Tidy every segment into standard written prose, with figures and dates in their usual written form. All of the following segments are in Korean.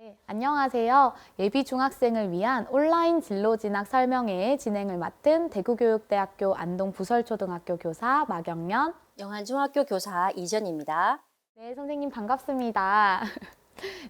네, 안녕하세요. 예비 중학생을 위한 온라인 진로 진학 설명회의 진행을 맡은 대구교육대학교 안동부설초등학교 교사 마경연. 영안중학교 교사 이전입니다. 네, 선생님 반갑습니다.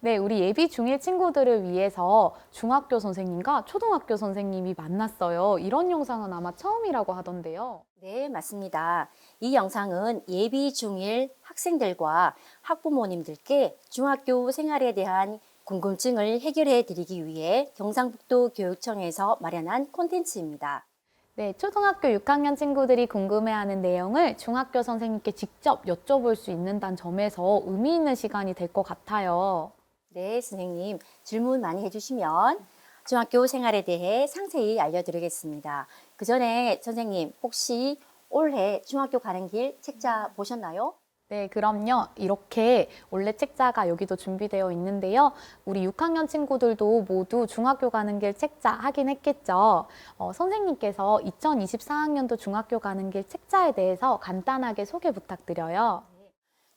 네, 우리 예비 중1 친구들을 위해서 중학교 선생님과 초등학교 선생님이 만났어요. 이런 영상은 아마 처음이라고 하던데요. 네, 맞습니다. 이 영상은 예비 중1 학생들과 학부모님들께 중학교 생활에 대한 궁금증을 해결해 드리기 위해 경상북도 교육청에서 마련한 콘텐츠입니다. 네, 초등학교 6학년 친구들이 궁금해하는 내용을 중학교 선생님께 직접 여쭤볼 수 있는다는 점에서 의미 있는 시간이 될 것 같아요. 네, 선생님 질문 많이 해주시면 중학교 생활에 대해 상세히 알려드리겠습니다. 그 전에 선생님 혹시 올해 중학교 가는 길 책자 보셨나요? 네, 그럼요. 이렇게 원래 책자가 여기도 준비되어 있는데요. 우리 6학년 친구들도 모두 중학교 가는 길 책자 확인했겠죠. 선생님께서 2024학년도 중학교 가는 길 책자에 대해서 간단하게 소개 부탁드려요.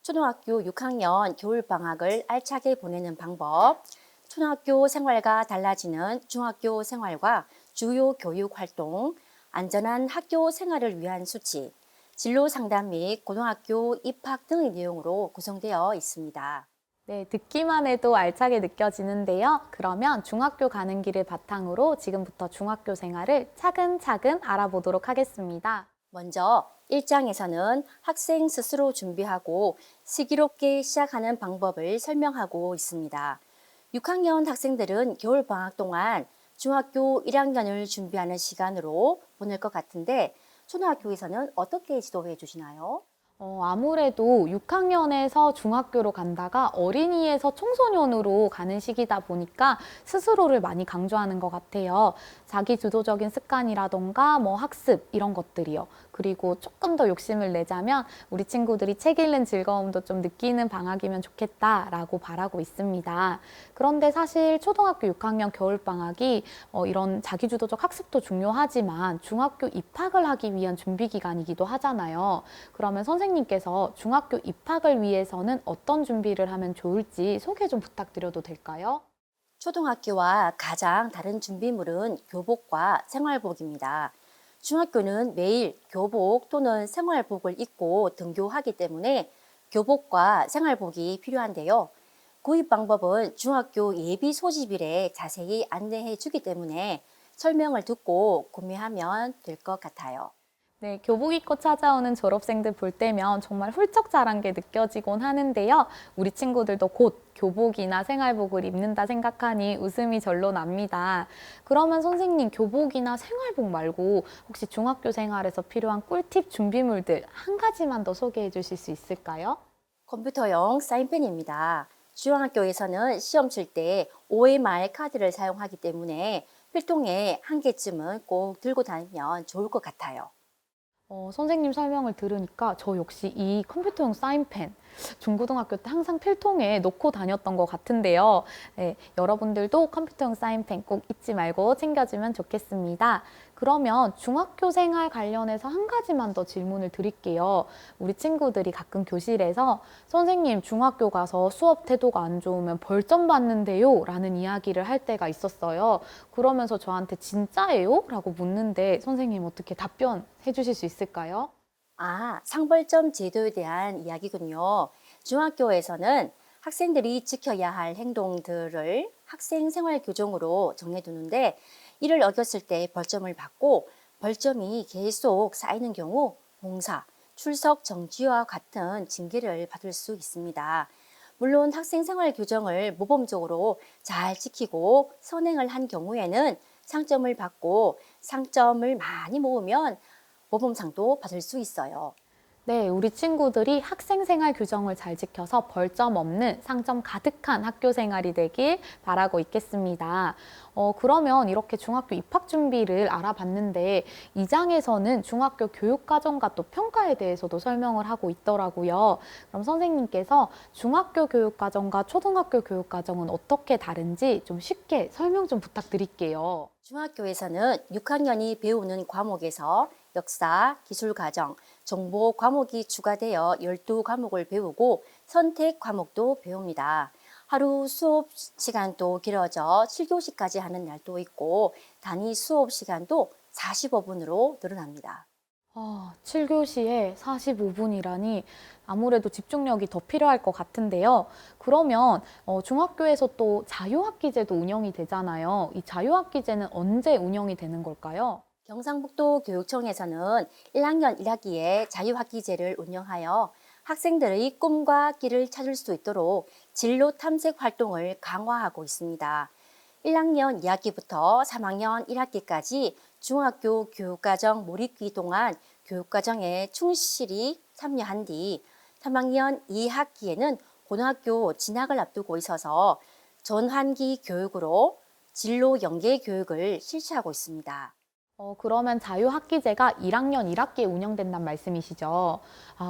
초등학교 6학년 겨울방학을 알차게 보내는 방법, 초등학교 생활과 달라지는 중학교 생활과 주요 교육 활동, 안전한 학교 생활을 위한 수칙, 진로 상담 및 고등학교 입학 등의 내용으로 구성되어 있습니다. 네, 듣기만 해도 알차게 느껴지는데요. 그러면 중학교 가는 길을 바탕으로 지금부터 중학교 생활을 차근차근 알아보도록 하겠습니다. 먼저 1장에서는 학생 스스로 준비하고 슬기롭게 시작하는 방법을 설명하고 있습니다. 6학년 학생들은 겨울방학 동안 중학교 1학년을 준비하는 시간으로 보낼 것 같은데 초등학교에서는 어떻게 지도해 주시나요? 아무래도 6학년에서 중학교로 간다가 어린이에서 청소년으로 가는 시기다 보니까 스스로를 많이 강조하는 것 같아요. 자기 주도적인 습관이라던가 뭐 학습 이런 것들이요. 그리고 조금 더 욕심을 내자면 우리 친구들이 책 읽는 즐거움도 좀 느끼는 방학이면 좋겠다라고 바라고 있습니다. 그런데 사실 초등학교 6학년 겨울방학이 이런 자기주도적 학습도 중요하지만 중학교 입학을 하기 위한 준비 기간이기도 하잖아요. 그러면 선생님께서 중학교 입학을 위해서는 어떤 준비를 하면 좋을지 소개 좀 부탁드려도 될까요? 초등학교와 가장 다른 준비물은 교복과 생활복입니다. 중학교는 매일 교복 또는 생활복을 입고 등교하기 때문에 교복과 생활복이 필요한데요. 구입 방법은 중학교 예비 소집일에 자세히 안내해 주기 때문에 설명을 듣고 구매하면 될 것 같아요. 네, 교복 입고 찾아오는 졸업생들 볼 때면 정말 훌쩍 자란 게 느껴지곤 하는데요. 우리 친구들도 곧 교복이나 생활복을 입는다 생각하니 웃음이 절로 납니다. 그러면 선생님, 교복이나 생활복 말고 혹시 중학교 생활에서 필요한 꿀팁 준비물들 한 가지만 더 소개해 주실 수 있을까요? 컴퓨터용 사인펜입니다. 중학교에서는 시험 칠 때 OMR 카드를 사용하기 때문에 필통에 한 개쯤은 꼭 들고 다니면 좋을 것 같아요. 선생님 설명을 들으니까 저 역시 이 컴퓨터용 사인펜 중고등학교 때 항상 필통에 넣고 다녔던 것 같은데요. 네, 여러분들도 컴퓨터용 사인펜 꼭 잊지 말고 챙겨주면 좋겠습니다. 그러면 중학교 생활 관련해서 한 가지만 더 질문을 드릴게요. 우리 친구들이 가끔 교실에서 선생님 중학교 가서 수업 태도가 안 좋으면 벌점 받는데요? 라는 이야기를 할 때가 있었어요. 그러면서 저한테 진짜예요? 라고 묻는데 선생님 어떻게 답변해 주실 수 있을까요? 상벌점 제도에 대한 이야기군요. 중학교에서는 학생들이 지켜야 할 행동들을 학생 생활 규정으로 정해두는데 이를 어겼을 때 벌점을 받고 벌점이 계속 쌓이는 경우 봉사, 출석 정지와 같은 징계를 받을 수 있습니다. 물론 학생 생활 규정을 모범적으로 잘 지키고 선행을 한 경우에는 상점을 받고 상점을 많이 모으면 모범상도 받을 수 있어요. 네, 우리 친구들이 학생 생활 규정을 잘 지켜서 벌점 없는 상점 가득한 학교 생활이 되길 바라고 있겠습니다. 그러면 이렇게 중학교 입학 준비를 알아봤는데 이 장에서는 중학교 교육과정과 또 평가에 대해서도 설명을 하고 있더라고요. 그럼 선생님께서 중학교 교육과정과 초등학교 교육과정은 어떻게 다른지 좀 쉽게 설명 좀 부탁드릴게요. 중학교에서는 6학년이 배우는 과목에서 역사, 기술과정, 정보 과목이 추가되어 12과목을 배우고 선택 과목도 배웁니다. 하루 수업 시간도 길어져 7교시까지 하는 날도 있고 단위 수업 시간도 45분으로 늘어납니다. 7교시에 45분이라니 아무래도 집중력이 더 필요할 것 같은데요. 그러면 중학교에서 또 자유학기제도 운영이 되잖아요. 이 자유학기제는 언제 운영이 되는 걸까요? 경상북도 교육청에서는 1학년 1학기에 자유학기제를 운영하여 학생들의 꿈과 길을 찾을 수 있도록 진로 탐색 활동을 강화하고 있습니다. 1학년 2학기부터 3학년 1학기까지 중학교 교육과정 몰입기 동안 교육과정에 충실히 참여한 뒤 3학년 2학기에는 고등학교 진학을 앞두고 있어서 전환기 교육으로 진로 연계 교육을 실시하고 있습니다. 그러면 자유학기제가 1학년 1학기에 운영된다는 말씀이시죠?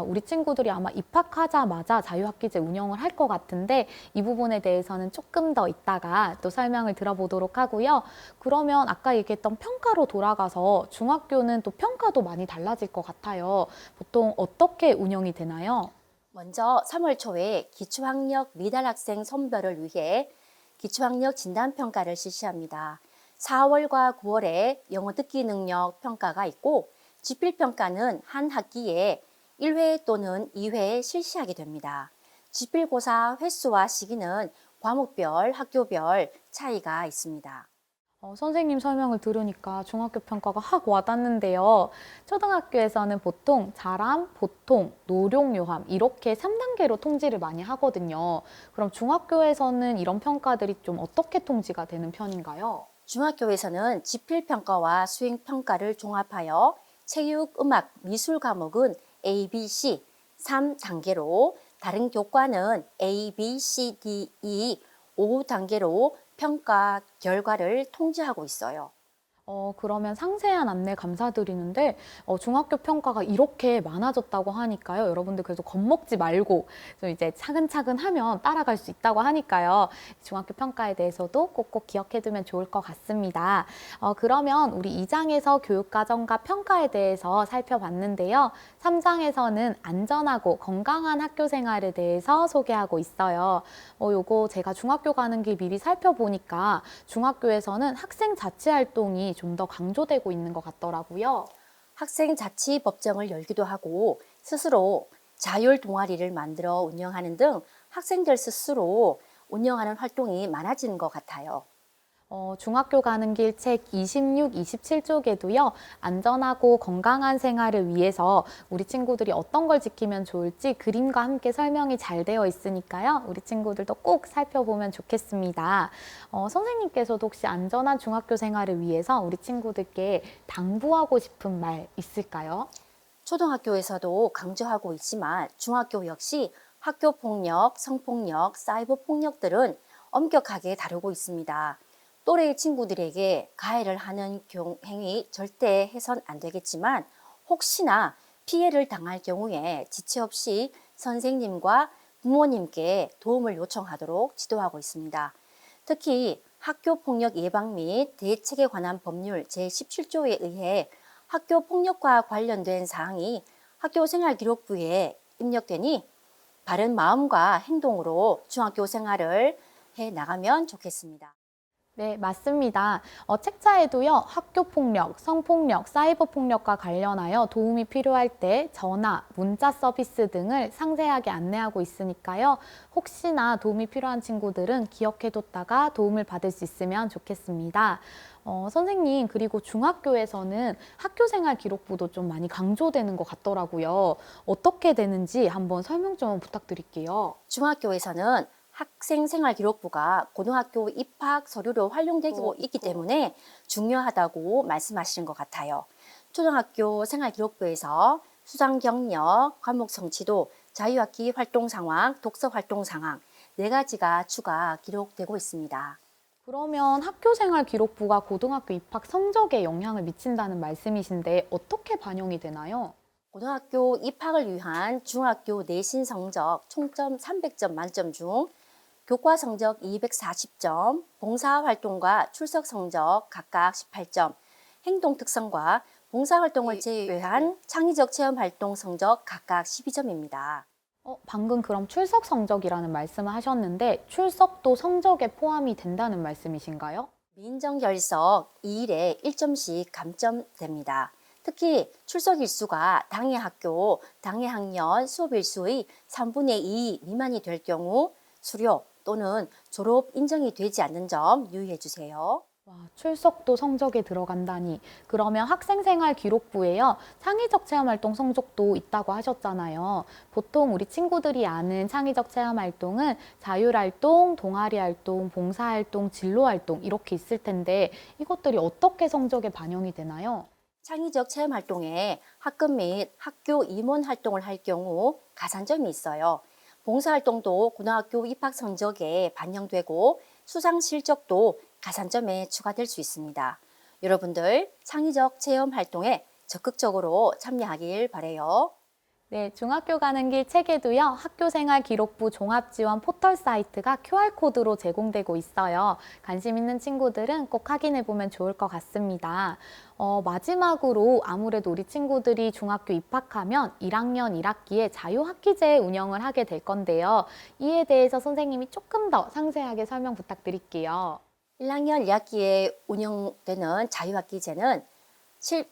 우리 친구들이 아마 입학하자마자 자유학기제 운영을 할 것 같은데 이 부분에 대해서는 조금 더 이따가 또 설명을 들어보도록 하고요. 그러면 아까 얘기했던 평가로 돌아가서 중학교는 또 평가도 많이 달라질 것 같아요. 보통 어떻게 운영이 되나요? 먼저 3월 초에 기초학력 미달 학생 선별을 위해 기초학력 진단평가를 실시합니다. 4월과 9월에 영어 듣기 능력 평가가 있고 지필평가는 한 학기에 1회 또는 2회 실시하게 됩니다. 지필고사 횟수와 시기는 과목별, 학교별 차이가 있습니다. 선생님 설명을 들으니까 중학교 평가가 확 와닿는데요. 초등학교에서는 보통 잘함, 보통, 노룡, 요함 이렇게 3단계로 통지를 많이 하거든요. 그럼 중학교에서는 이런 평가들이 좀 어떻게 통지가 되는 편인가요? 중학교에서는 지필평가와 수행평가를 종합하여 체육, 음악, 미술 과목은 A, B, C 3단계로 다른 교과는 A, B, C, D, E 5단계로 평가 결과를 통지하고 있어요. 그러면 상세한 안내 감사드리는데, 중학교 평가가 이렇게 많아졌다고 하니까요. 여러분들 그래도 겁먹지 말고 좀 이제 차근차근 하면 따라갈 수 있다고 하니까요. 중학교 평가에 대해서도 꼭꼭 기억해두면 좋을 것 같습니다. 그러면 우리 2장에서 교육과정과 평가에 대해서 살펴봤는데요. 3장에서는 안전하고 건강한 학교 생활에 대해서 소개하고 있어요. 요거 제가 중학교 가는 길 미리 살펴보니까 중학교에서는 학생 자치 활동이 좀 더 강조되고 있는 것 같더라고요. 학생 자치 법정을 열기도 하고 스스로 자율 동아리를 만들어 운영하는 등 학생들 스스로 운영하는 활동이 많아지는 것 같아요. 중학교 가는 길 책 26, 27쪽에도요, 안전하고 건강한 생활을 위해서 우리 친구들이 어떤 걸 지키면 좋을지 그림과 함께 설명이 잘 되어 있으니까요, 우리 친구들도 꼭 살펴보면 좋겠습니다. 선생님께서도 혹시 안전한 중학교 생활을 위해서 우리 친구들께 당부하고 싶은 말 있을까요? 초등학교에서도 강조하고 있지만 중학교 역시 학교 폭력, 성폭력, 사이버 폭력들은 엄격하게 다루고 있습니다. 또래 친구들에게 가해를 하는 행위 절대 해선 안 되겠지만 혹시나 피해를 당할 경우에 지체 없이 선생님과 부모님께 도움을 요청하도록 지도하고 있습니다. 특히 학교 폭력 예방 및 대책에 관한 법률 제17조에 의해 학교 폭력과 관련된 사항이 학교 생활 기록부에 입력되니 바른 마음과 행동으로 중학교 생활을 해 나가면 좋겠습니다. 네, 맞습니다. 책자에도요, 학교 폭력, 성폭력, 사이버 폭력과 관련하여 도움이 필요할 때 전화, 문자 서비스 등을 상세하게 안내하고 있으니까요. 혹시나 도움이 필요한 친구들은 기억해뒀다가 도움을 받을 수 있으면 좋겠습니다. 선생님, 그리고 중학교에서는 학교생활 기록부도 좀 많이 강조되는 것 같더라고요. 어떻게 되는지 한번 설명 좀 부탁드릴게요. 중학교에서는 학생 생활 기록부가 고등학교 입학 서류로 활용되고 있기 때문에 중요하다고 말씀하시는 것 같아요. 초등학교 생활 기록부에서 수상 경력, 과목 성취도, 자유학기 활동 상황, 독서 활동 상황 4가지가 추가 기록되고 있습니다. 그러면 학교생활 기록부가 고등학교 입학 성적에 영향을 미친다는 말씀이신데 어떻게 반영이 되나요? 고등학교 입학을 위한 중학교 내신 성적 총점 300점 만점 중 교과 성적 240점, 봉사활동과 출석 성적 각각 18점, 행동 특성과 봉사활동을 제외한 창의적 체험활동 성적 각각 12점입니다. 방금 그럼 출석 성적이라는 말씀을 하셨는데 출석도 성적에 포함이 된다는 말씀이신가요? 민정결석 2일에 1점씩 감점됩니다. 특히 출석 일수가 당해 학교, 당해 학년 수업 일수의 3분의 2 미만이 될 경우 수료 또는 졸업 인정이 되지 않는 점 유의해 주세요. 와, 출석도 성적에 들어간다니. 그러면 학생생활 기록부에요. 창의적 체험활동 성적도 있다고 하셨잖아요. 보통 우리 친구들이 아는 창의적 체험활동은 자율활동, 동아리활동, 봉사활동, 진로활동 이렇게 있을 텐데 이것들이 어떻게 성적에 반영이 되나요? 창의적 체험활동에 학급 및 학교 임원 활동을 할 경우 가산점이 있어요. 봉사활동도 고등학교 입학 성적에 반영되고 수상 실적도 가산점에 추가될 수 있습니다. 여러분들 창의적 체험 활동에 적극적으로 참여하길 바래요. 네, 중학교 가는 길 책에도요, 학교생활 기록부 종합지원 포털 사이트가 QR코드로 제공되고 있어요. 관심 있는 친구들은 꼭 확인해 보면 좋을 것 같습니다. 마지막으로 아무래도 우리 친구들이 중학교 입학하면 1학년 1학기에 자유학기제 운영을 하게 될 건데요. 이에 대해서 선생님이 조금 더 상세하게 설명 부탁드릴게요. 1학년 2학기에 운영되는 자유학기제는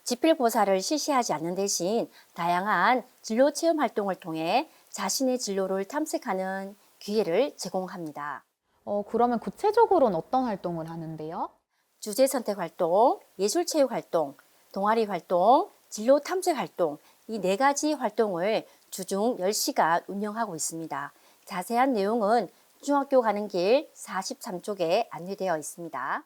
지필고사를 실시하지 않는 대신 다양한 진로 체험 활동을 통해 자신의 진로를 탐색하는 기회를 제공합니다. 그러면 구체적으로는 어떤 활동을 하는데요? 주제 선택 활동, 예술 체육 활동, 동아리 활동, 진로 탐색 활동, 이 네 가지 활동을 주중 10시간 운영하고 있습니다. 자세한 내용은 중학교 가는 길 43쪽에 안내되어 있습니다.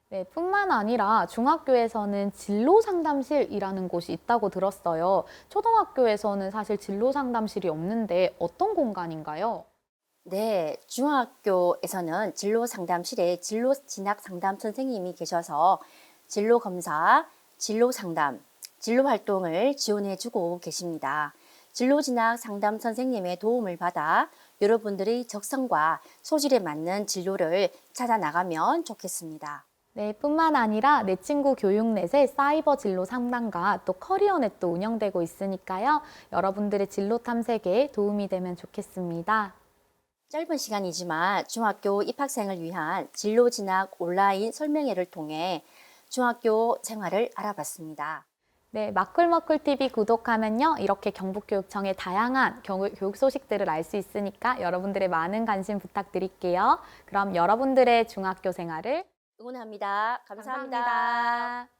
네, 뿐만 아니라 중학교에서는 진로 상담실이라는 곳이 있다고 들었어요. 초등학교에서는 사실 진로 상담실이 없는데 어떤 공간인가요? 네, 중학교에서는 진로 상담실에 진로 진학 상담 선생님이 계셔서 진로 검사, 진로 상담, 진로 활동을 지원해 주고 계십니다. 진로 진학 상담 선생님의 도움을 받아 여러분들의 적성과 소질에 맞는 진로를 찾아 나가면 좋겠습니다. 네, 뿐만 아니라 내 친구 교육넷의 사이버 진로 상담과 또 커리어넷도 운영되고 있으니까요. 여러분들의 진로 탐색에 도움이 되면 좋겠습니다. 짧은 시간이지만 중학교 입학생을 위한 진로 진학 온라인 설명회를 통해 중학교 생활을 알아봤습니다. 네, 마쿨마쿨TV 구독하면요. 이렇게 경북교육청의 다양한 교육 소식들을 알 수 있으니까 여러분들의 많은 관심 부탁드릴게요. 그럼 여러분들의 중학교 생활을 응원합니다. 감사합니다. 감사합니다.